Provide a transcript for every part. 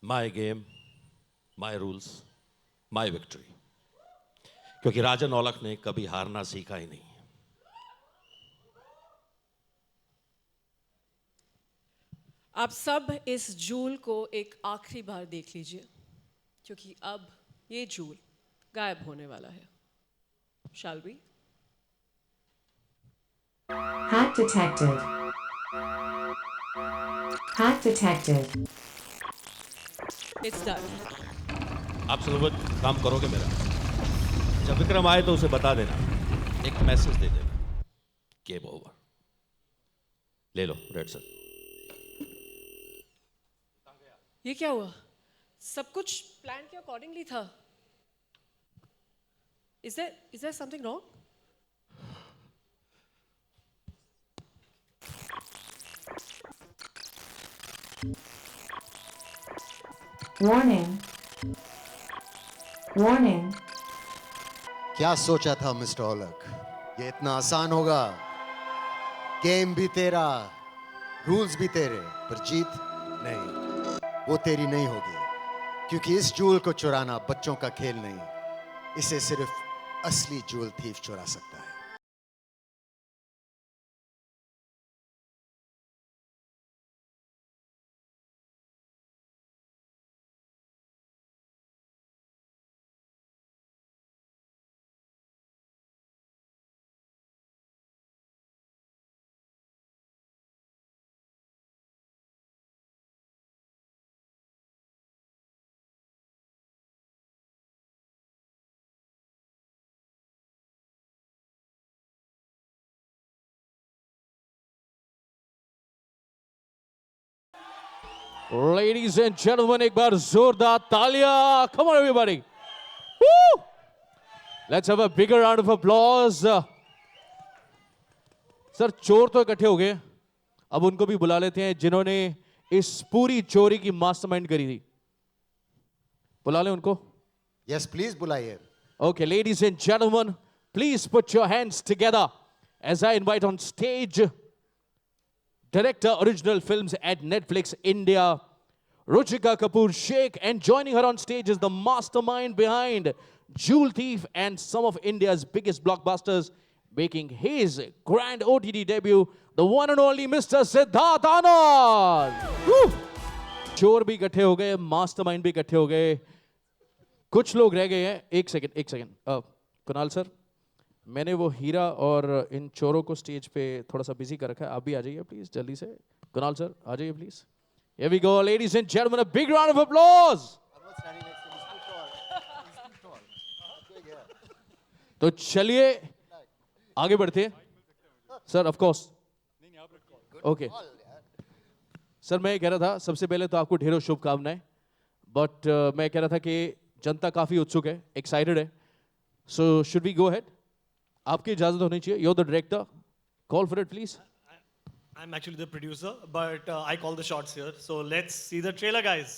My game, my rules, my victory. क्योंकि राजन औलख ने कभी हारना सीखा ही नहीं। आप सब इस जूल को एक आखिरी बार देख लीजिए, क्योंकि अब ये जूल गायब होने वाला है। Shall we? Hack detected. Hack detected. It's done. आप सब काम करोगे मेरा। जब विक्रम आए तो उसे बता देना, एक मैसेज दे देना, गेम ओवर। ले लो रेड सर। ये क्या हुआ? सब कुछ प्लान के अकॉर्डिंगली था। Is there something wrong? Warning. Warning. क्या सोचा था मिस्टर औलख? ये इतना आसान होगा? गेम भी तेरा, रूल्स भी तेरे, पर जीत नहीं। वो तेरी नहीं होगी, क्योंकि इस जूल को चुराना बच्चों का खेल नहीं। इसे सिर्फ असली जूल थीफ चुरा सकता है। Ladies and gentlemen, एक बार जोरदार तालियां. Come on everybody. Woo! Let's have a bigger round of applause. Sir चोर तो इकट्ठे हो गए, अब उनको भी बुला लेते हैं जिन्होंने इस पूरी चोरी की मास्टरमाइंड करी थी. बुला लें उनको. Yes, please बुलाइए. Okay, ladies and gentlemen, please put your hands together as I invite on stage Director Original Films at Netflix India, Ruchika Kapoor Sheikh, and joining her on stage is the mastermind behind Jewel Thief and some of India's biggest blockbusters, making his grand OTT debut, the one and only Mr. Siddharth Anand. Woo! चोर भी इकट्ठे हो गए, mastermind भी इकट्ठे हो गए, कुछ लोग रह गए हैं. एक सेकंड कुणाल सर, मैंने वो हीरा और इन चोरों को स्टेज पे थोड़ा सा बिजी कर रखा है. आप भी आ जाइए प्लीज जल्दी से. कुणाल सर आ जाइए please. Here we go, ladies and gentlemen, a big round of applause. तो चलिए आगे बढ़ते हैं. Sir of course. Okay sir, मैं कह रहा था सबसे पहले तो आपको ढेरों शुभकामनाएं, बट मैं कह रहा था कि जनता काफी उत्सुक है, एक्साइटेड है. So should we go ahead? आपकी इजाजत होनी चाहिए. You're the director. Call for it, please. I'm actually the producer, but I call the shots here. So let's see the trailer, guys.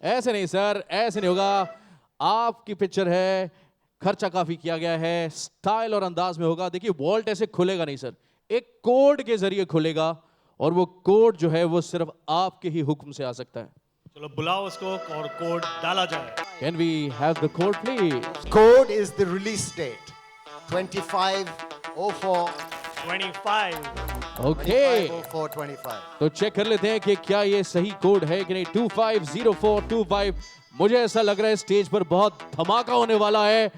ऐसे नहीं सर, ऐसे नहीं होगा. आपकी पिक्चर है, खर्चा काफी किया गया है, स्टाइल और अंदाज में होगा. देखिए वॉल्ट ऐसे खुलेगा नहीं सर, एक कोड के जरिए खुलेगा, और वो कोड जो है वो सिर्फ आपके ही हुक्म से आ सकता है. चलो बुलाओ उसको और कोड डाला जाए. Can we have the code, please? Code is the release date. 2504. 25. Okay. 250425. तो चेक कर लेते हैं कि क्या ये सही कोड है कि नहीं. 250425. मुझे ऐसा लग रहा है स्टेज पर बहुत धमाका होने वाला है,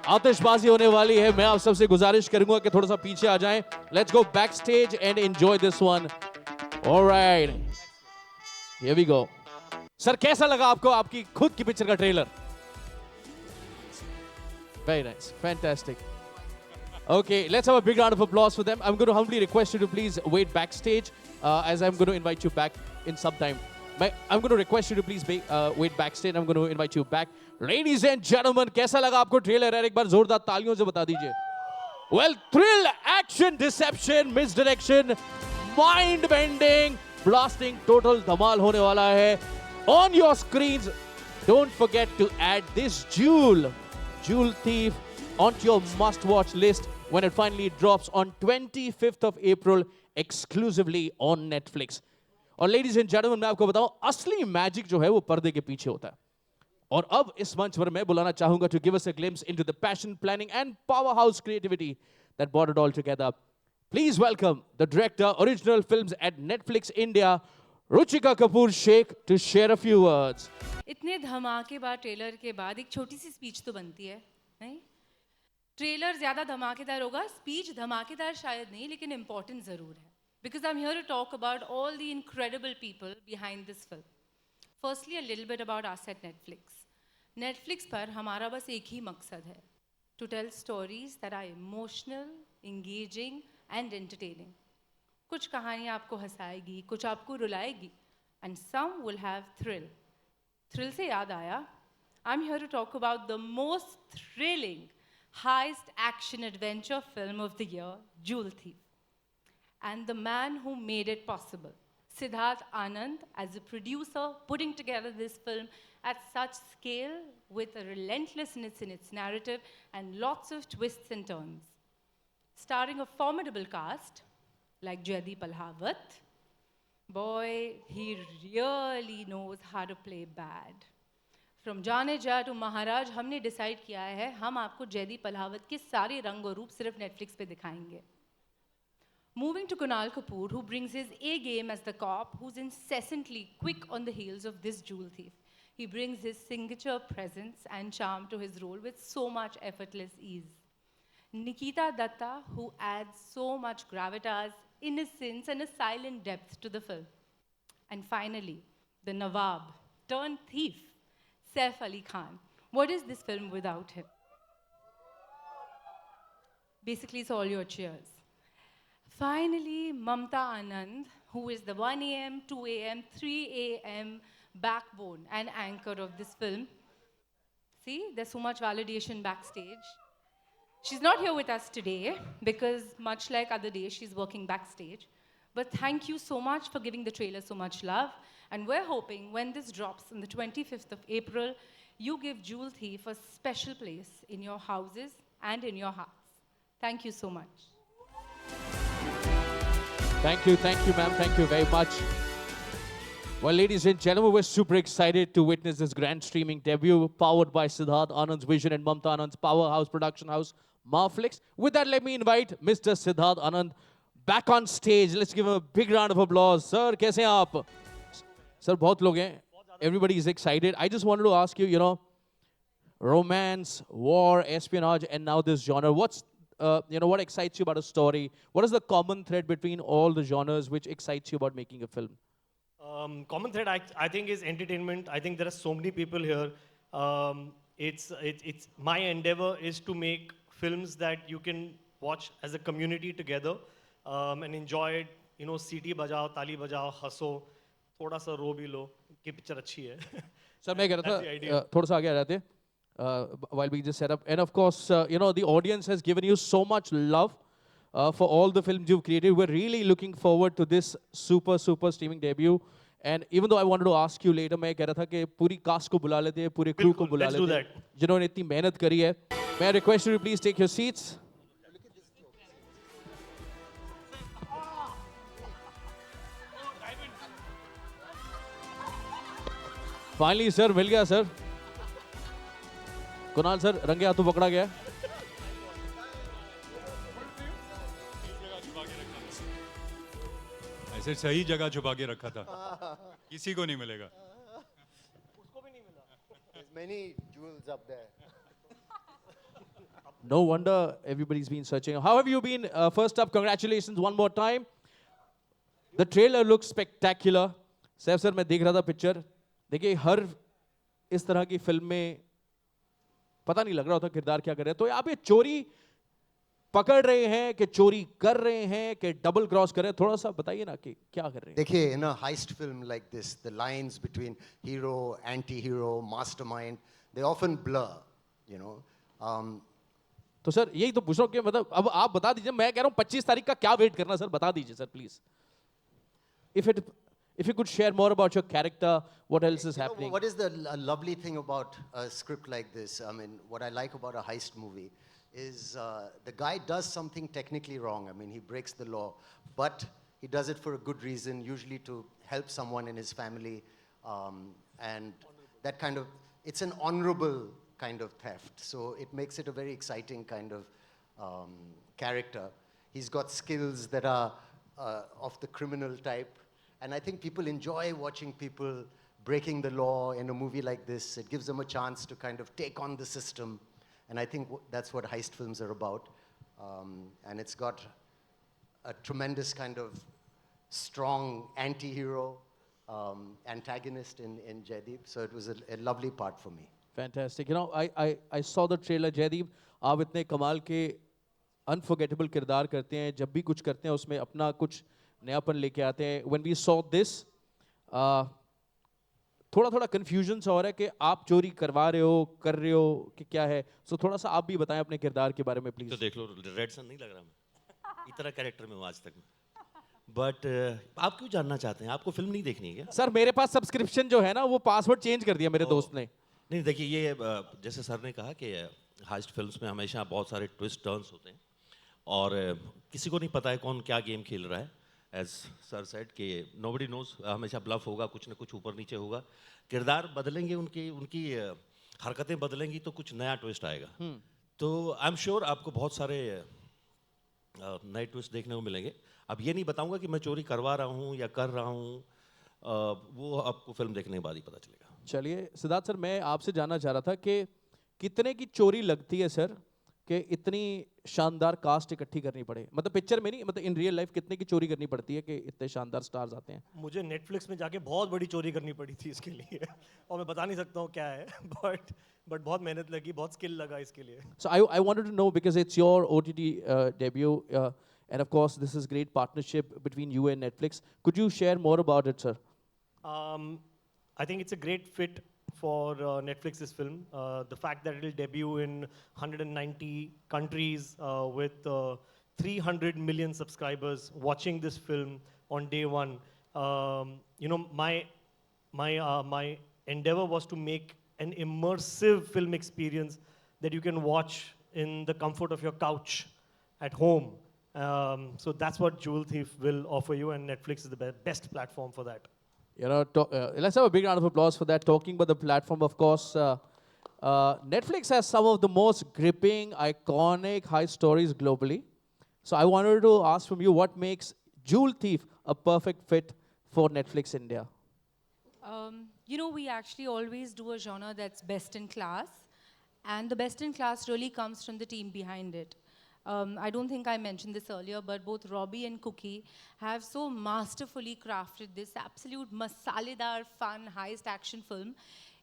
आतिशबाजी होने वाली है. मैं आप सबसे गुजारिश करूंगा कि थोड़ा सा पीछे आ जाएं. Let's go backstage and enjoy this one. Alright, here we go. Sir कैसा लगा आपको आपकी खुद की पिक्चर का trailer? Very nice, fantastic. Okay, let's have a big round of applause for them. I'm going to humbly request you to please wait backstage, as I'm going to invite you back in some time. I'm going to request you to please wait backstage. I'm going to invite you back. Ladies and gentlemen, कैसा लगा आपको trailer? एक बार जोरदार तालियों से बता दीजिए. Well, thrill, action, deception, misdirection, mind-bending, blasting, total धमाल होने वाला है. On your screens, don't forget to add this Jewel Thief onto your must-watch list when it finally drops on 25th of April exclusively on Netflix. और ladies and gentleman मैं आपको बताऊं असली magic जो है वो पर्दे के पीछे होता है. और अब इस मंच पर मैं बुलाना चाहूंगा to give us a glimpse into the passion, planning and powerhouse creativity that brought it all together. Please welcome the director, original films at Netflix India, Ruchika Kapoor Sheikh, to share a few words. इतने धमाकेदार trailer के बाद एक छोटी सी speech तो बनती है नहीं. ट्रेलर ज़्यादा धमाकेदार होगा, स्पीच धमाकेदार शायद नहीं लेकिन इम्पॉर्टेंट ज़रूर है. Because I am here to talk about all the incredible people behind this film. Firstly a little bit about us at Netflix. Netflix पर हमारा बस एक ही मकसद है, to tell stories that are emotional, engaging and entertaining. कुछ कहानियाँ आपको हंसाएगी, कुछ आपको रुलाएगी, and some will have thrill. Thrill से याद आया, I am here to talk about the most thrilling heist action adventure film of the year, Jewel Thief. And the man who made it possible, Siddharth Anand, as a producer, putting together this film at such scale with a relentlessness in its narrative and lots of twists and turns. Starring a formidable cast like Jaideep Alhawat. Boy, he really knows how to play bad. From जाने जा to महाराज हमने decide किया है हम आपको जयदीप अल्हावत के सारे रंग और रूप सिर्फ नेटफ्लिक्स पे दिखाएंगे. Moving to Kunal Kapoor, who brings his A game as the cop, who is incessantly quick on the heels of this jewel thief. He brings his signature presence and charm to his role with so much effortless ease. Nikita Datta, who adds so much gravitas, innocence and a silent depth to the film. And finally, the Nawab turned thief, Saif Ali Khan. What is this film without him? Basically, it's all your cheers. Finally, Mamta Anand, who is the 1 a.m., 2 a.m., 3 a.m. backbone and anchor of this film. See, there's so much validation backstage. She's not here with us today because, much like other days, she's working backstage. But thank you so much for giving the trailer so much love. And we're hoping when this drops on the 25th of April, you give Jewel Thief a special place in your houses and in your hearts. Thank you so much. Thank you, ma'am. Thank you very much. Well, ladies and gentlemen, we're super excited to witness this grand streaming debut powered by Siddharth Anand's vision and Mamta Anand's powerhouse production house, Marflix. With that, let me invite Mr. Siddharth Anand back on stage. Let's give him a big round of applause. Sir, कैसे हैं आप? Sir, बहुत लोग हैं. Everybody is excited. I just wanted to ask you, romance, war, espionage, and now this genre. What excites you about a story? What is the common thread between all the genres which excites you about making a film? Common thread, I think, is entertainment. I think there are so many people here. It's my endeavor is to make films that you can watch as a community together and enjoy it. सीटी बजाओ, ताली बजाओ, हंसो, थोड़ा सा रो भी लो कि picture अच्छी है. सर मैं कह रहा था थोड़ा सा आगे आ जाते while we just set up, and of course the audience has given you so much love for all the films you've created. We're really looking forward to this super streaming debut. And even though I wanted to ask you later, मैं कह रहा था कि पूरी cast को बुला लेते हैं, पूरे क्रू को बुला लेते हैं जिन्होंने इतनी मेहनत करी है. May I request you to please take your seats? Finally sir मिल गया सर. कुणाल सर रंगे हाथों पकड़ा गया. ऐसे सही जगह छुपा के रखा था, किसी को नहीं मिलेगा. उसको भी नहीं मिला. There's many jewels up there. No wonder everybody's been searching. How have you been? First up, congratulations one more time. The trailer looks spectacular. Saif sir मैं देख रहा था पिक्चर. देखिए हर इस तरह की फिल्म में पता नहीं लग रहा होता किरदार क्या कर रहे हैं. तो आप ये चोरी पकड़ रहे हैं कि चोरी कर रहे हैं कि डबल क्रॉस कर रहे हैं, थोड़ा सा बताइए ना कि क्या कर रहे हैं. देखिए, in a heist film like this, the lines between hero, anti-hero, mastermind, they often blur, तो सर यही तो पूछ रहा हूँ कि मतलब अब आप बता दीजिए. मैं कह रहा हूँ 25 तारीख का क्या वेट करना सर, बता दीजिए sir please. If you could share more about your character, what else is happening? What is the lovely thing about a script like this? I mean, what I like about a heist movie is the guy does something technically wrong. I mean, he breaks the law, but he does it for a good reason, usually to help someone in his family, and that kind of, it's an honorable kind of theft. So it makes it a very exciting kind of character. He's got skills that are of the criminal type. And I think people enjoy watching people breaking the law in a movie like this. It gives them a chance to kind of take on the system. And I think that's what heist films are about. And it's got a tremendous kind of strong anti-hero antagonist in Jaideep. So it was a lovely part for me. Fantastic. You know, I saw the trailer, Jaideep. आप इतने कमाल के unforgettable किरदार करते हैं, जब भी कुछ करते हैं उसमें अपना कुछ नयापन लेके आते हैं. When we saw this, थोड़ा थोड़ा कंफ्यूजन सा हो रहा है कि आप चोरी करवा रहे हो, कर रहे हो कि क्या है. सो थोड़ा सा आप भी बताएं अपने किरदार के बारे में प्लीज. तो देख लो, रेड सन नहीं लग रहा मैं, इतना कैरेक्टर में हूँ आज तक. बट आप क्यों जानना चाहते हैं? आपको फिल्म नहीं देखनी है क्या? सर मेरे पास सब्सक्रिप्शन जो है ना वो पासवर्ड चेंज कर दिया मेरे दोस्त ने. नहीं देखिए, ये जैसे सर ने कहा कि हाइस्ट फिल्म्स में हमेशा बहुत सारे ट्विस्ट टर्न्स होते हैं और किसी को नहीं पता है कौन क्या गेम खेल रहा है. एज सर सेड कि नोबडी नोज, हमेशा ब्लफ होगा, कुछ ना कुछ ऊपर नीचे होगा. किरदार बदलेंगे, उनकी उनकी हरकतें बदलेंगी तो कुछ नया ट्विस्ट आएगा. तो आई एम श्योर आपको बहुत सारे नए ट्विस्ट देखने को मिलेंगे. अब ये नहीं बताऊंगा कि मैं चोरी करवा रहा हूँ या कर रहा हूँ, वो आपको फिल्म देखने के बाद ही पता चलेगा. चलिए सिद्धार्थ सर, मैं आपसे जानना चाह रहा था कि कितने की चोरी लगती है सर कि इतनी शानदार कास्ट इकट्ठी करनी पड़े. मतलब पिक्चर में नहीं, मतलब इन रियल लाइफ कितने की चोरी करनी पड़ती है कि इतने शानदार स्टार्स आते हैं. मुझे नेटफ्लिक्स में जाके बहुत बड़ी चोरी करनी पड़ी थी इसके लिए और मैं बता नहीं सकता हूँ क्या है बट बहुत मेहनत लगी, बहुत स्किल लगा इसके लिए. So I wanted to know, because it's your OTT debut, and of course this is great partnership between you and Netflix. Could you share more about it, sir? I think it's a great fit for Netflix's film. The fact that it will debut in 190 countries with 300 million subscribers watching this film on day one. You know, my endeavor was to make an immersive film experience that you can watch in the comfort of your couch at home. So that's what Jewel Thief will offer you, and Netflix is the best platform for that. You know, let's have a big round of applause for that. Talking about the platform, of course, Netflix has some of the most gripping, iconic high stories globally. So I wanted to ask from you, what makes Jewel Thief a perfect fit for Netflix India? You know, we actually always do a genre that's best in class, and the best in class really comes from the team behind it. I don't think I mentioned this earlier, but both Robbie and Cookie have so masterfully crafted this absolute masaledar, fun, heist action film.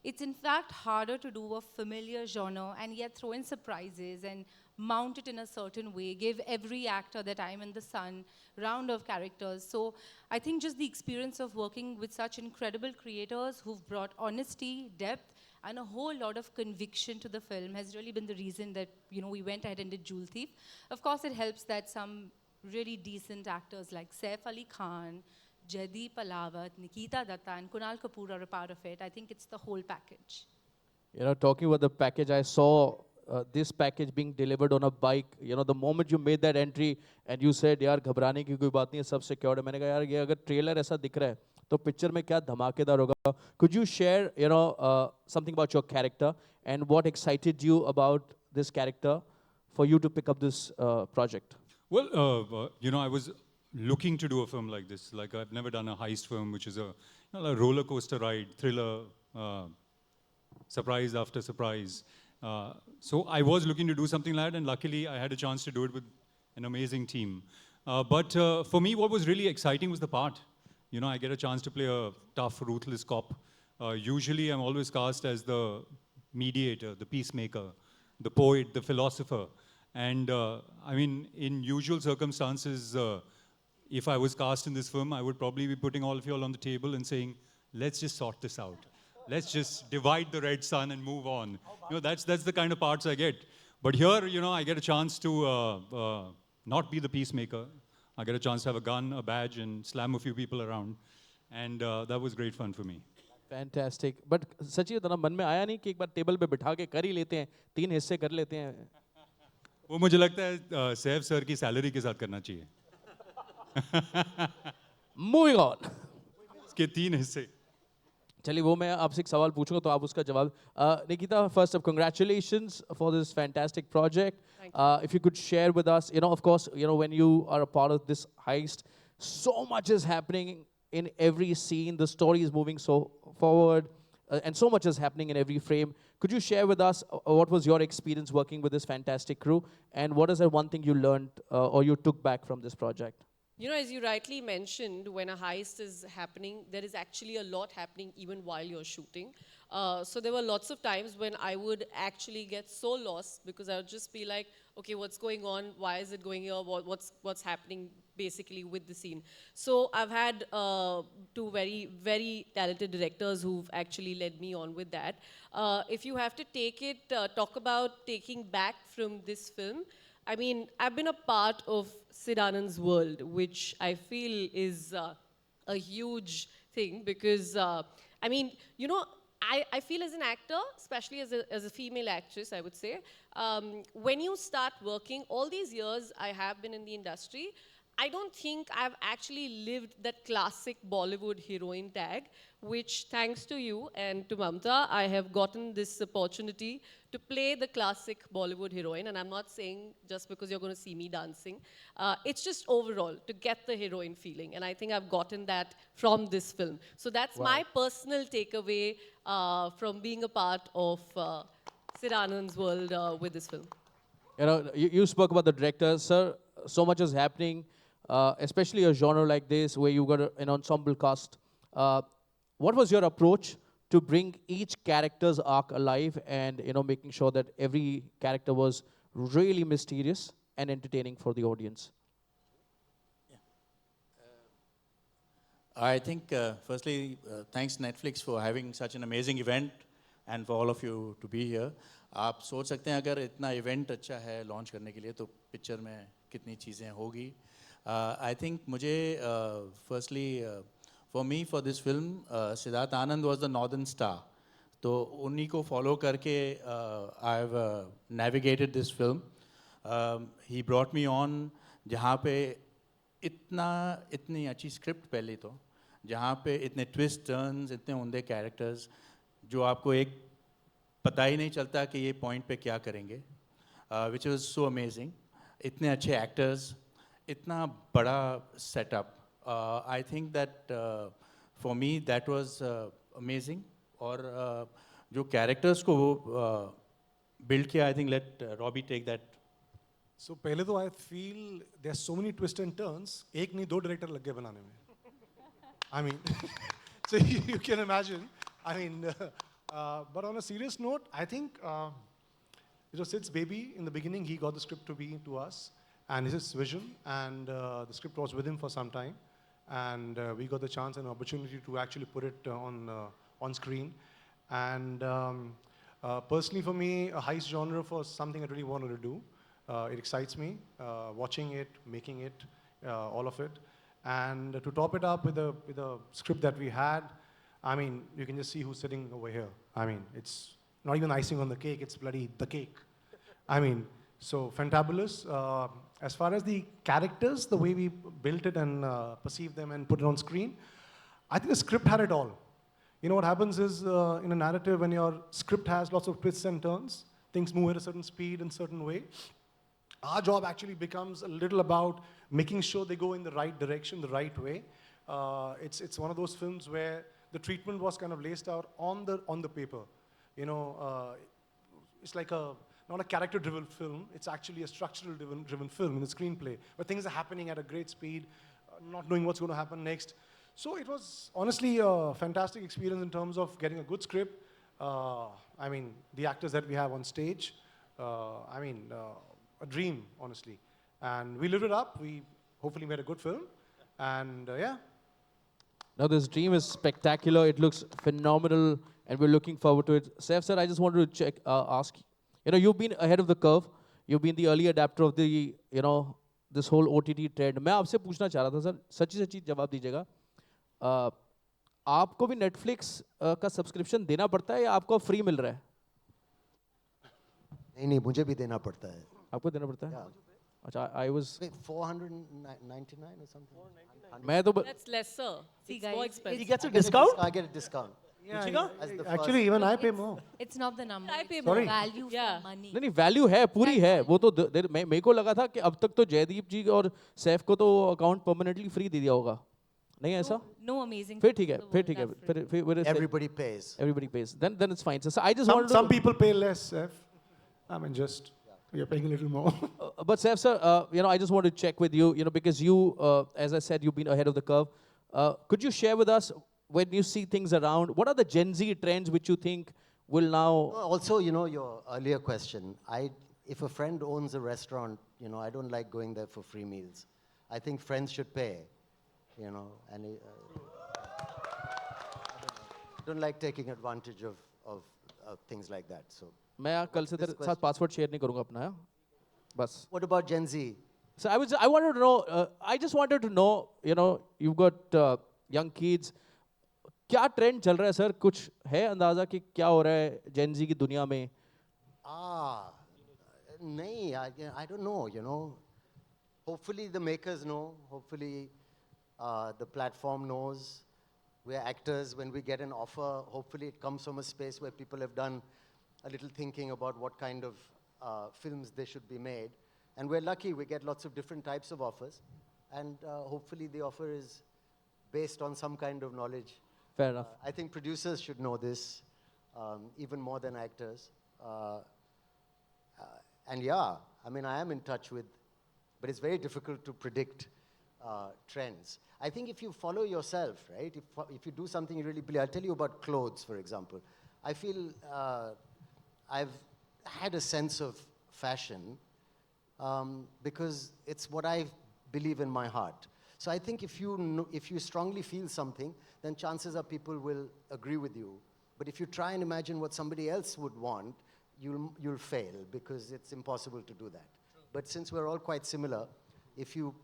It's in fact harder to do a familiar genre and yet throw in surprises and mount it in a certain way, give every actor their time in the sun, round of characters. So I think just the experience of working with such incredible creators who've brought honesty, depth, and a whole lot of conviction to the film has really been the reason that, you know, we went ahead and did Jewel Thief. Of course, it helps that some really decent actors like Saif Ali Khan, Jaideep Alawat, Nikita Datta, and Kunal Kapoor are a part of it. I think it's the whole package. You know, talking about the package, I saw this package being delivered on a bike. You know, the moment you made that entry and you said, यार घबराने की कोई बात नहीं है, सब secured है. मैंने कहा यार ये अगर ट्रेलर ऐसा दिख रहा है तो पिक्चर में क्या धमाकेदार होगा. Could you share, you know, something about your character and what excited you about this character for you to pick up this project? Well, you know, I was looking to do a film like this. Like, I've never done a heist film, which is a, you know, a roller coaster ride, thriller, surprise after surprise. So I was looking to do something like that, and luckily I had a chance to do it with an amazing team. But for me, what was really exciting was the part. You know, I get a chance to play a tough, ruthless cop. Usually I'm always cast as the mediator, the peacemaker, the poet, the philosopher. And I mean, in usual circumstances, if I was cast in this film, I would probably be putting all of you all on the table and saying, let's just sort this out. Let's just divide the red sun and move on. You know, that's the kind of parts I get. But here, you know, I get a chance to not be the peacemaker. I get a chance to have a gun, a badge, and slam a few people around. And that was great fun for me. Fantastic. But सच्ची तो ना मन में आया नहीं कि एक बार table पे बिठा के कर ही लेते हैं, 3 हिस्से कर लेते हैं. वो मुझे लगता है सैफ सर की सैलरी के साथ करना चाहिए. Moving on. के 3 हिस्से. चलिए वो मैं आपसे एक सवाल पूछूंगा तो आप उसका जवाब Nikita, first of congratulations for this fantastic project. If you could share with us, of course, when you are a part of this heist, so much is happening in every scene, the story is moving so forward, and so much is happening in every frame. Could you share with us what was your experience working with this fantastic crew, and what is that one thing you learned or you took back from this project? As you rightly mentioned, when a heist is happening, there is actually a lot happening even while you're shooting. So there were lots of times when I would actually get so lost because I would just be like, okay, what's going on? Why is it going here? What's happening basically with the scene? So I've had two very, very talented directors who've actually led me on with that. If you have to talk about taking back from this film, I mean, I've been a part of Sid Anand's world, which I feel is a huge thing because, I feel as an actor, especially as a female actress, I would say, when you start working, all these years I have been in the industry, I don't think I've actually lived that classic Bollywood heroine tag, which thanks to you and to Mamta, I have gotten this opportunity to play the classic Bollywood heroine. And I'm not saying just because you're going to see me dancing. It's just overall to get the heroine feeling. And I think I've gotten that from this film. So that's my personal takeaway from being a part of Sid Anand's world with this film. You spoke about the director, sir. So much is happening, especially a genre like this where you got an ensemble cast. What was your approach to bring each character's arc alive and making sure that every character was really mysterious and entertaining for the audience? I think, firstly, thanks Netflix for having such an amazing event and for all of you to be here. आप सोच सकते हैं अगर इतना event अच्छा है launch करने के लिए तो पिक्चर में कितनी चीज़ें होगी. I think मुझे firstly for me for this film Siddharth Anand was the northern star. तो उन्हीं को follow करके I've navigated this film. He brought me on जहाँ पे इतनी अच्छी स्क्रिप्ट पहले तो जहाँ पे इतने ट्विस्ट टर्न्स इतने उमदे कैरेक्टर्स जो आपको एक पता ही नहीं चलता कि ये पॉइंट पे क्या करेंगे, विच वाज सो अमेजिंग. इतने अच्छे एक्टर्स, इतना बड़ा setup. I think that for me that was amazing. और जो कैरेक्टर्स को वो बिल्ड किया, I think let Robbie take that. So पहले तो I feel there are so many twists and turns. एक नहीं दो डायरेक्टर लग गए बनाने में. I mean, so you can imagine. I mean, but on a serious note, I think it was Sid's baby. In the beginning, he got the script to be to us, and it's his vision. And the script was with him for some time, and we got the chance and opportunity to actually put it on screen. And personally, for me, a heist genre was something I really wanted to do. It excites me, watching it, making it, all of it. And to top it up with a script that we had, I mean, you can just see who's sitting over here. I mean, it's not even icing on the cake, it's bloody the cake. I mean, so fantabulous. As far as the characters, the way we built it and perceived them and put it on screen, I think the script had it all. You know what happens is, in a narrative, when your script has lots of twists and turns, things move at a certain speed and certain way. Our job actually becomes a little about making sure they go in the right direction, the right way. It's one of those films where the treatment was kind of laced out on the paper. You know, it's like not a character-driven film. It's actually a structural-driven film in the screenplay, where things are happening at a great speed, not knowing what's going to happen next. So it was honestly a fantastic experience in terms of getting a good script. I mean, the actors that we have on stage. A dream, honestly. And we lived it up. We hopefully made a good film. And yeah. Now this dream is spectacular. It looks phenomenal, and we're looking forward to it. Saif sir, I just wanted to ask, you've been ahead of the curve. You've been the early adapter of the, this whole OTT trend. मैं आपसे पूछना चाह रहा था sir, सच्ची जवाब दीजिएगा. आपको भी Netflix का सब्सक्रिप्शन देना पड़ता है या आपको फ्री मिल रहा है? नहीं, मुझे भी देना पड़ता है. आपको देना पड़ता है? अच्छा, I was. Wait, 499 or something? मैं तो That's lesser. See, It's more guys, expensive. He gets a discount? I get a discount. Yeah, As the actually, even I pay more. it's not the number. I pay it's more. the value Yeah. for money. नहीं value है, पूरी है वो तो मेरे को लगा था कि अब तक तो जयदीप जी और सैफ को तो अकाउंट परमानेंटली फ्री दे दिया होगा, नहीं ऐसा? No amazing. फिर ठीक है, things in the फिर world ठीक है, are free. फिर Everybody pays. everybody pays. Then it's fine. So I just wanted Some to. people pay less, Seth. I mean, just you're paying a little more. But Saif sir, I just want to check with you, because you, as I said, you've been ahead of the curve. Could you share with us, when you see things around, what are the Gen Z trends which you think will now? Also, your earlier question, if a friend owns a restaurant, I don't like going there for free meals. I think friends should pay, and I don't like taking advantage of things like that. So, मैं कल से तेरे साथ password share नहीं करूँगा अपना, बस. what about Gen Z? So I wanted to know, I just wanted to know, you've got young kids. क्या ट्रेंड चल रहा है सर? कुछ है अंदाजा कि क्या हो रहा है जेन ज़ी की दुनिया में? Nahin, I don't know, Hopefully the makers know. Hopefully the platform knows. We're actors. When we get an offer, hopefully it comes from a space where people have done a little thinking about what kind of films they should be made. And we're lucky. We get lots of different types of offers. And hopefully the offer is based on some kind of knowledge. Fair enough. I think producers should know this, even more than actors. And yeah, I mean, I am in touch with, but it's very difficult to predict trends. I think if you follow yourself, right, if you do something you really believe, I'll tell you about clothes, for example. I feel I've had a sense of fashion because it's what I believe in my heart. So I think if you strongly feel something, then chances are people will agree with you. But if you try and imagine what somebody else would want, you'll fail because it's impossible to do that. But since we're all quite similar, if you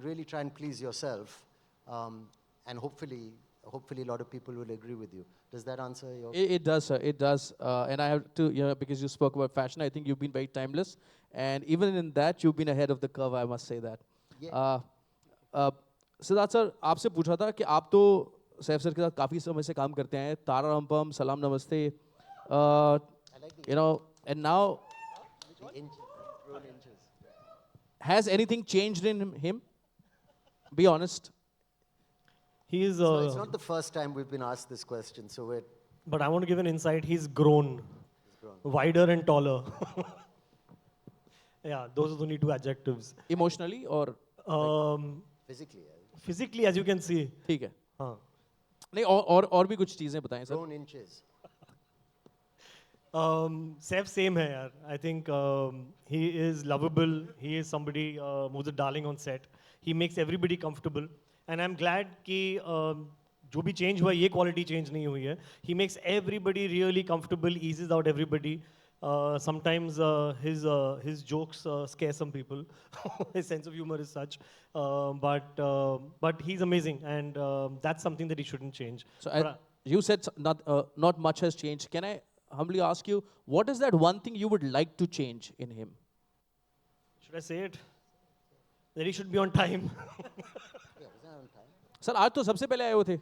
really try and please yourself, and hopefully a lot of people will agree with you. Does that answer your? It does, sir. It does. And I have to, because you spoke about fashion, I think you've been very timeless. And even in that, you've been ahead of the curve, I must say that. Yeah. Siddharth sir, आपसे पूछा था कि आप तो Saif sir के साथ काफ़ी समय से काम करते हैं. तारा रामपम, सलाम नमस्ते. And now, has anything changed in him? Be honest. He's. So it's not the first time we've been asked this question. So we're. But I want to give an insight. He's grown, wider and taller. Yeah, those are the only two adjectives. Emotionally or? Physically. Physically, as you can see. ठीक है. हाँ. नहीं और भी कुछ चीजें बताएं sir. Grown inches. Same hai yaar. I think he is lovable. He is somebody who's a darling on set. He makes everybody comfortable. And I'm glad कि जो भी change हुआ ये quality change नहीं हुई है. He makes everybody really comfortable, eases out everybody. Sometimes his jokes scare some people. His sense of humor is such. But he's amazing, and that's something that he shouldn't change. So you said not much has changed. Can I humbly ask you, what is that one thing you would like to change in him? Should I say it? That he should be on time. Sir, आज तो सबसे पहले आए हुए थे.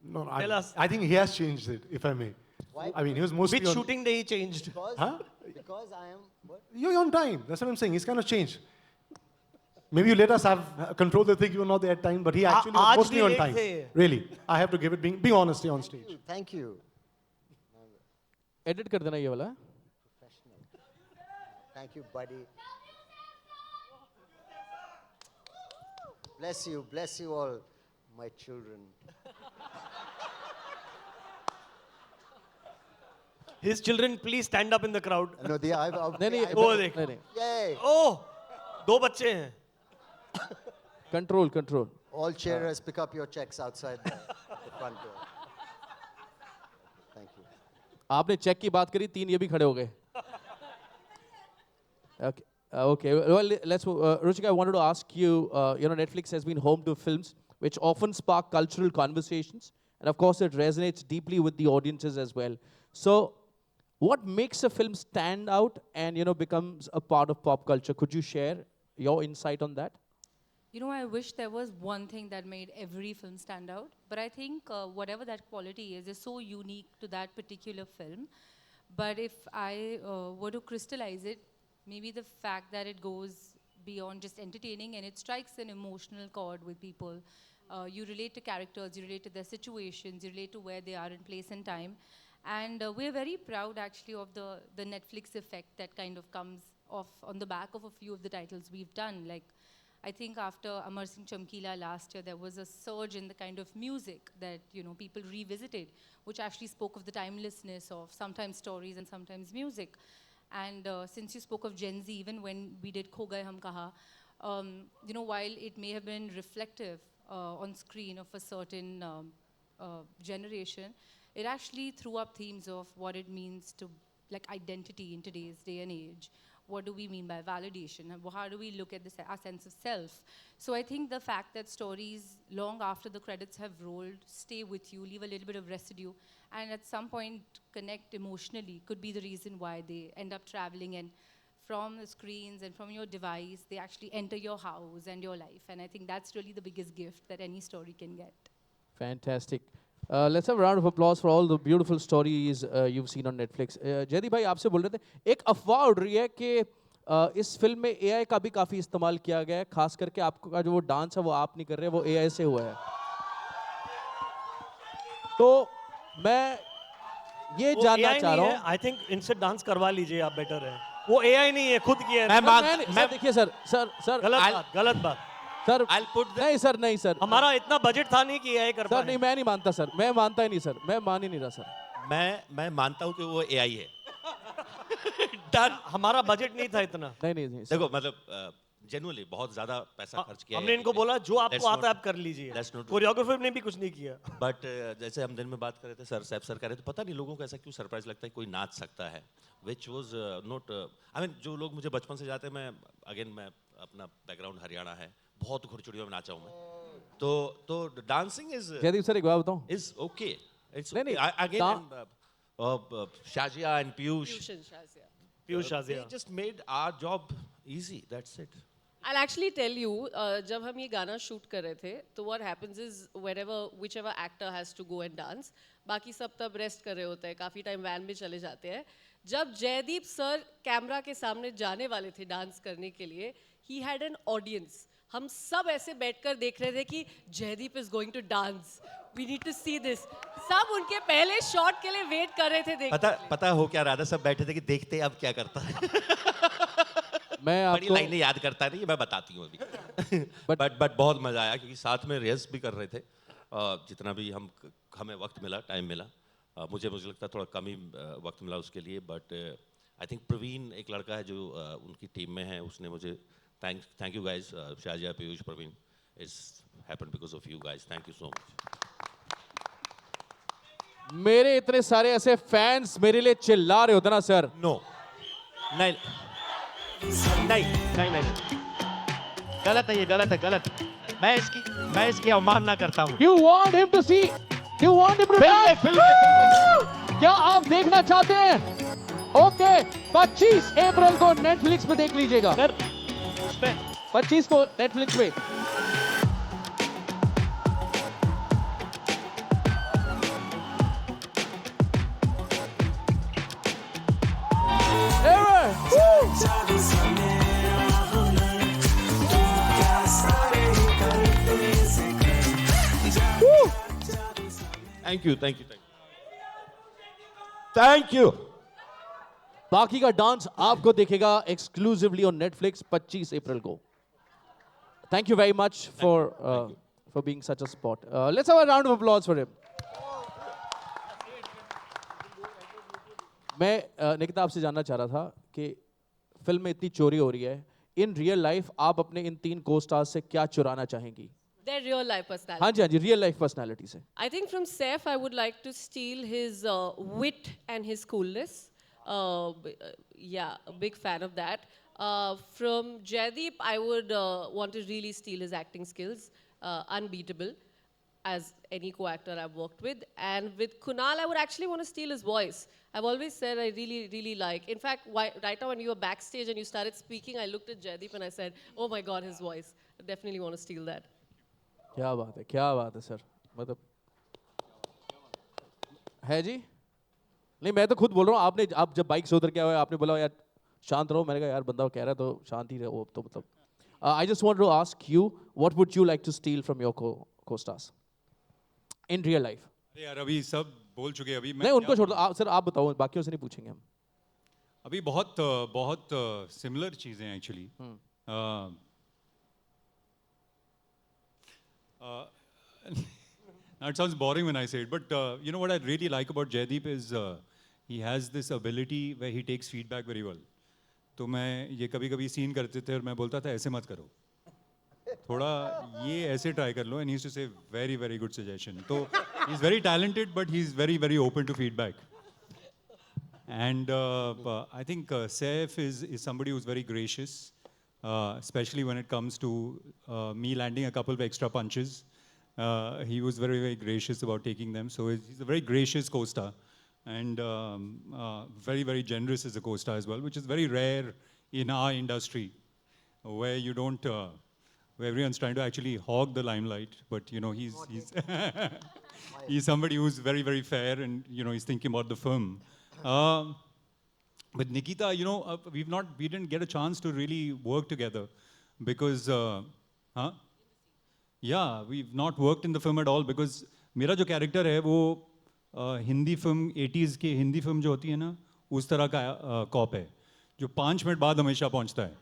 No, Tell us. I think he has changed it, if I may. Why? I mean, he was mostly Which on, shooting day he changed? Because I am. What? You're on time. That's what I'm saying. He's kind of changed. Maybe you let us have control the thing. You were not there at time, but he actually was aaj mostly bhi on late time. the. Really, I have to give it. Being honest on stage. Thank you. Edit कर देना ये वाला. Thank you, buddy. Bless you all, my children. His children, please stand up in the crowd. No, नहीं वो देख. नहीं. Yay! Oh, दो बच्चे हैं. Control. All cheerers, pick up your checks outside the front door. Thank you. आपने check की बात करी, 3 ये भी खड़े हो गए. Okay. Well, let's move. Ruchika, I wanted to ask you, Netflix has been home to films which often spark cultural conversations. And of course, it resonates deeply with the audiences as well. So, what makes a film stand out and, becomes a part of pop culture? Could you share your insight on that? You know, I wish there was one thing that made every film stand out, but I think whatever that quality is so unique to that particular film. But if I were to crystallize it, maybe the fact that it goes beyond just entertaining and it strikes an emotional chord with people. You relate to characters, you relate to their situations, you relate to where they are in place and time. And we're very proud actually of the Netflix effect that kind of comes off on the back of a few of the titles we've done. Like, I think after Amar Singh Chamkila last year, there was a surge in the kind of music that, you know, people revisited, which actually spoke of the timelessness of sometimes stories and sometimes music. And since you spoke of Gen Z, even when we did Kho Gaye Hum Kaha, you know, while it may have been reflective on screen of a certain generation, it actually threw up themes of what it means to, like, identity in today's day and age. What do we mean by validation? How do we look at our sense of self? So I think the fact that stories, long after the credits have rolled, stay with you, leave a little bit of residue, and at some point connect emotionally could be the reason why they end up traveling, and from the screens and from your device, they actually enter your house and your life. And I think that's really the biggest gift that any story can get. Fantastic. Let's have a round of applause for all the beautiful stories you've seen on Netflix. Jaideep भाई आपसे बोल रहे थे एक अफवाह उड़ रही है कि इस फिल्म में AI का भी काफी इस्तेमाल किया गया है, खास करके आपका जो वो डांस है वो आप नहीं कर रहे, वो AI से हुआ है. तो मैं ये जानना चाह रहा हूँ. आई थिंक इनसे डांस करवा लीजिए आप, बेटर है. वो AI नहीं है, खुद किया है. मैं देखिए सर गलत बात. सर नहीं सर हमारा इतना बजट था नहीं कि AI कर पाए. सर नहीं, मैं नहीं मानता सर, मैं मानता ही नहीं सर, मैं मान ही नहीं रहा सर. मैं मानता हूँ कि वो AI है. हमारा बजट नहीं था इतना. नहीं देखो मतलब जेन्युइनली बहुत ज्यादा पैसा खर्च किया. हमने इनको बोला जो आपको आता है आप कर लीजिए. कोरियोग्राफर ने भी कुछ नहीं किया. बट जैसे हम दिन में बात कर रहे थे सर सैफ सर कह रहे थे, पता नहीं लोगों को ऐसा क्यों सरप्राइज लगता है कोई नाच सकता है, which was not. I mean जो लोग मुझे बचपन से जाते हैं, मैं अपना बैकग्राउंड हरियाणा है, बहुत घुड़चुड़ियों में नाचा हूं मैं. तो डांसिंग इज जयदीप सर एक बात बताऊं, is okay. It's again Shazia and Piyush Shazia just made our job easy. That's it. I'll actually tell you, जब हम ये गाना शूट कर रहे थे, तो what happens is whichever actor has to go and dance, बाकी सब तब रेस्ट कर रहे होते हैं, काफ़ी टाइम वैन में चले जाते हैं. जब जयदीप सर कैमरा के सामने जाने वाले थे डांस करने के लिए, he had an audience. हम सब ऐसे बैठकर देख रहे थे कि Jaideep is going to dance. We need to see this. सब उनके पहले शॉट के लिए वेट कर रहे थे. पता हो क्या रहा था, सब बैठे थे कि देखते अब क्या करता है. मैं बड़ी लाइनें याद करता नहीं, मैं बताती हूँ अभी. बट बहुत मजा आया क्योंकि साथ में रिहर्स भी कर रहे थे. जितना भी हमें वक्त मिला, टाइम मिला, मुझे लगता है थोड़ा कम ही वक्त मिला उसके लिए. बट आई थिंक प्रवीण एक लड़का है जो उनकी टीम में है, उसने मुझे thank you guys. Shazia, Piyush, Praveen, it's happened because of you guys. Thank you so much. मेरे इतने सारे ऐसे फैंस मेरे लिए चिल्ला रहे होते ना सर. नो नहीं, गलत है, ये गलत है, गलत. मैं इसकी अवमानना करता हूँ. You want him to see? You want him to dance? क्या आप देखना चाहते हैं? ओके, 25 अप्रैल को नेटफ्लिक्स पे देख लीजिएगा. 25 को नेटफ्लिक्स पे. Thank you. बाकी का डांस आपको देखेगा एक्सक्लूसिवली ऑन नेटफ्लिक्स 25 अप्रैल को. Thank you very much for being such a spot. Let's have a round of applause for him. मैं निकिता आपसे जानना चाह रहा था कि फिल्म में इतनी चोरी हो रही है, इन रियल लाइफ आप अपने इन 3 को-स्टार्स से क्या चुराना चाहेंगी? Their real life personality. हाँ जी, रियल लाइफ पर्सनालिटी से. I think from Saif, I would like to steal his wit and his coolness. Yeah, a big fan of that. From Jaideep, I would want to really steal his acting skills. Unbeatable. as any co-actor I've worked with. And with Kunal, I would actually want to steal his voice. I've always said I really, really like. In fact, right now when you were backstage and you started speaking, I looked at Jaideep and I said, oh my God, his voice. I definitely want to steal that. क्या बात है sir मतलब है जी नहीं मैं तो खुद बोल रहा हूँ आप जब बाइक से उतर के आए आपने बोला यार शांत रहो मैंने कहा यार बंदा कह रहा है तो शांत ही रहो तो मतलब I just want to ask you what would you like to steal from your co-stars in real life अरे यार अभी सब बोल चुके हैं अभी मैं नहीं उनको छोड़ दो सर आप बताओ बाकियों से नहीं पूछेंगे हम अभी बहुत सिमिलर चीज़ें हैं actually now it sounds boring when I say it, but you know what I really like about Jaideep is he has this ability where he takes feedback very well. तो मैं ये कभी-कभी सीन करते थे और मैं बोलता था ऐसे मत करो थोड़ा ये ऐसे ट्राई कर लो and he used to say very very good suggestion. तो he's very talented but he's very very open to feedback. And I think Saif is somebody who's very gracious, especially when it comes to me landing a couple of extra punches. He was very, very gracious about taking them. So he's a very gracious co-star and very, very generous as a co-star as well, which is very rare in our industry, where you don't, where everyone's trying to actually hog the limelight. But you know, he's he's somebody who's very, very fair, and you know, he's thinking about the film. But Nikita, you know, we didn't get a chance to really work together because, yeah, we've not worked in the film at all because मेरा जो character है वो Hindi film 80s की Hindi film जो होती है ना उस तरह का cop है जो 5 मिनट बाद हमेशा पहुंचता है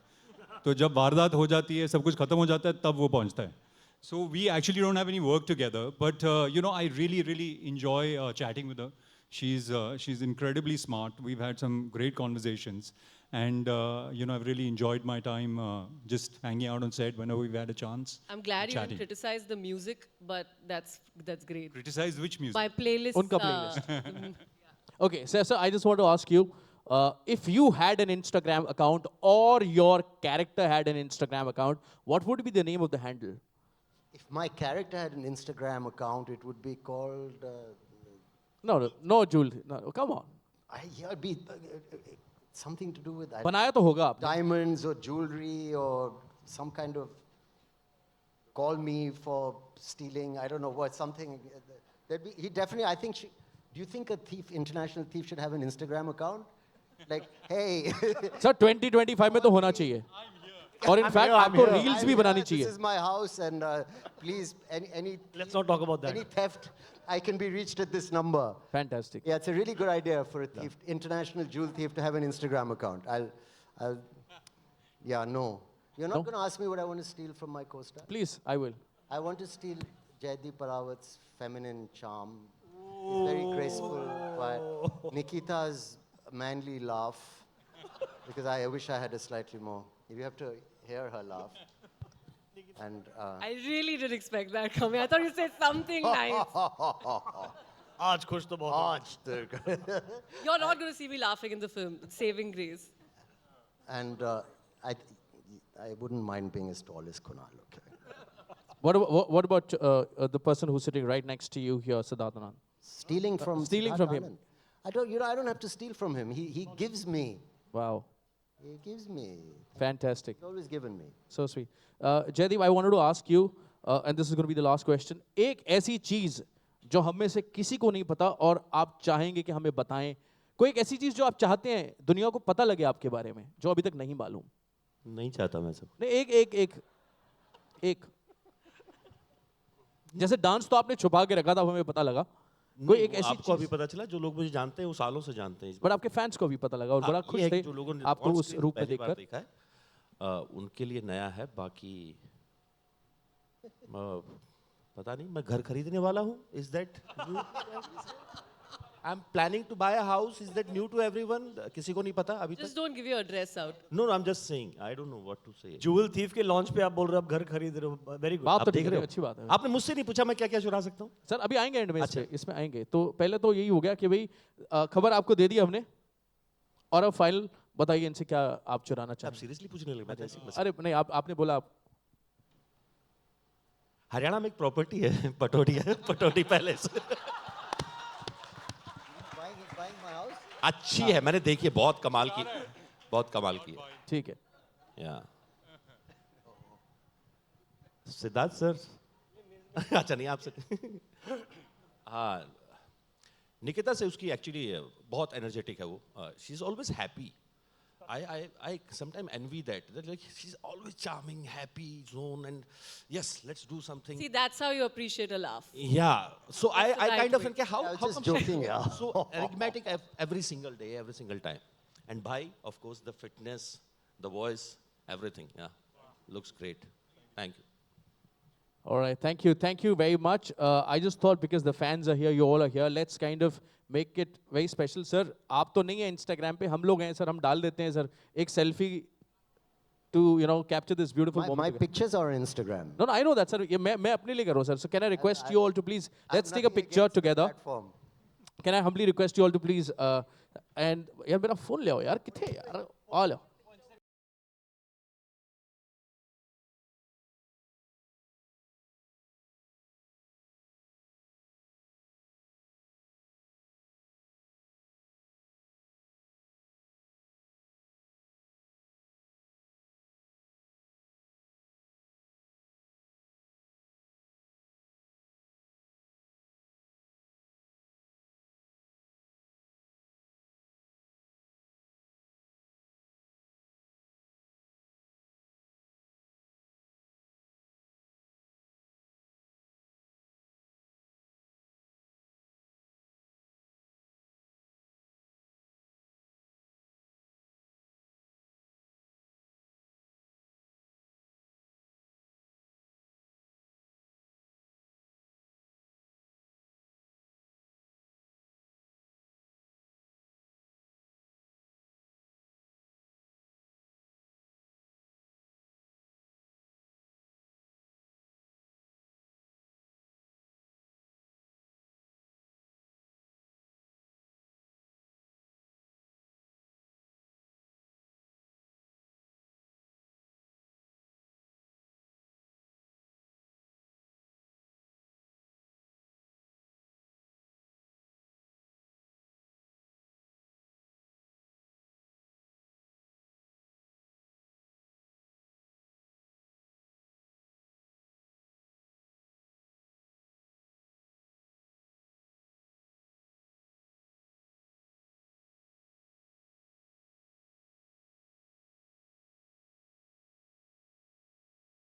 तो जब वारदात हो जाती है सब कुछ खत्म हो जाता है तब वो पहुंचता है so we actually don't have any work together but you know I really enjoy chatting with her. She's incredibly smart. We've had some great conversations, and you know I've really enjoyed my time just hanging out on set whenever we've had a chance. I'm glad you chatting. didn't criticize the music, but that's great. Criticize which music? My playlist. उनका playlist. Okay, so I just want to ask you, if you had an Instagram account or your character had an Instagram account, what would be the name of the handle? If my character had an Instagram account, it would be called. No, Jules. No, come on. It'd be something to do with बनाया तो होगा आपने. diamonds or jewelry or some kind of call me for stealing. I don't know what something. He definitely. I think. Do you think a thief, international thief, should have an Instagram account? Like, hey. Sir, 2025 में तो होना चाहिए. और in fact आपको reels भी बनानी चाहिए. This is my house, and please, any. Let's not talk about that. Any theft, I can be reached at this number. Fantastic. Yeah, it's a really good idea for a thief, international jewel thief, to have an Instagram account. Yeah, no. You're not going to ask me what I want to steal from my co-star? Please, I will. I want to steal Jaideep Arawat's feminine charm. He's very graceful, quiet. Nikita's manly laugh, because I wish I had a slightly more. You have to hear her laugh. And I really didn't expect that coming. I thought you said something nice. आज खुश तो बहुत हो। You're not going to see me laughing in the film, Saving Grace. And I wouldn't mind being as tall as Kunal. Okay. What about the person who's sitting right next to you here, Siddharth Anand? Stealing from him. I don't have to steal from him. He gives me. Wow. He gives me. Fantastic. He's always given me. So sweet. Jaideep, I wanted to ask you, and this is going to be the last question. एक ऐसी चीज जो हम में से किसी को नहीं पता और आप चाहेंगे कि हमें बताएं. कोई एक ऐसी चीज जो आप चाहते हैं दुनिया को पता लगे आपके बारे में जो अभी तक नहीं मालूम. नहीं चाहता मैं सब. नहीं एक. जैसे डांस तो आपने छुपा के रखा था हमें पता लगा. कोई एक ऐसी आपको अभी पता चला जो लोग मुझे जानते हैं वो सालों से जानते हैं. बट आपके फैंस को भी पता लगा और बड़ा खुश थे जो लोगों ने आपको उस रूप में देखकर. देखा है उनके लिए नया है. बाकी पता नहीं मैं घर खरीदने वाला हूँ. Is that I'm planning to buy a house. Is that new to everyone? किसी को नहीं पता अभी तक. Just don't give your address out. No, I'm just saying. I don't know what to say. Jewel Thief के launch पे आप बोल रहे हो आप घर खरीद रहे हो. Very good. बात तो देख रहे हो. अच्छी बात है. आपने मुझसे नहीं पूछा मैं क्या क्या चुरा सकता हूँ. सर अभी आएंगे एंड में इसमें आएंगे. तो पहले तो यही हो गया कि भाई खबर आपको दे दी हमने और अब फाइनल बताइए इनसे क्या आप चुराना चाहते हैं. आप सीरियसली पूछने लगे. अरे नहीं आपने बोला आप. हरियाणा में एक प्रॉपर्टी है पटौटी पैलेस अच्छी है, मैंने देखी है, बहुत कमाल की है। ठीक है। या सिद्धार्थ सर अच्छा नहीं आपसे हाँ निकिता से उसकी एक्चुअली बहुत एनर्जेटिक है वो, she is always happy. I sometimes envy that. That like she's always charming, happy, zone, and yes, let's do something. See, that's how you appreciate a laugh. Yeah. So I the right kind of way. think how I was just come joking, yeah. so enigmatic every single day, every single time. And Bhai, of course, the fitness, the voice, everything. Yeah, looks great. Thank you. All right, thank you very much. I just thought because the fans are here, you all are here, let's kind of make it very special. Sir, आप तो नहीं हैं Instagram पे, हम लोग हैं sir, हम डाल देते हैं sir, एक selfie to capture this beautiful My moment. pictures are on Instagram. No, I know that sir. ये मैं अपने लिए कर रहा हूँ sir. So can I request you all to please let's take a picture together. Can I humbly request you all to please and यार मेरा phone ले आओ यार, किथे यार, आ लो.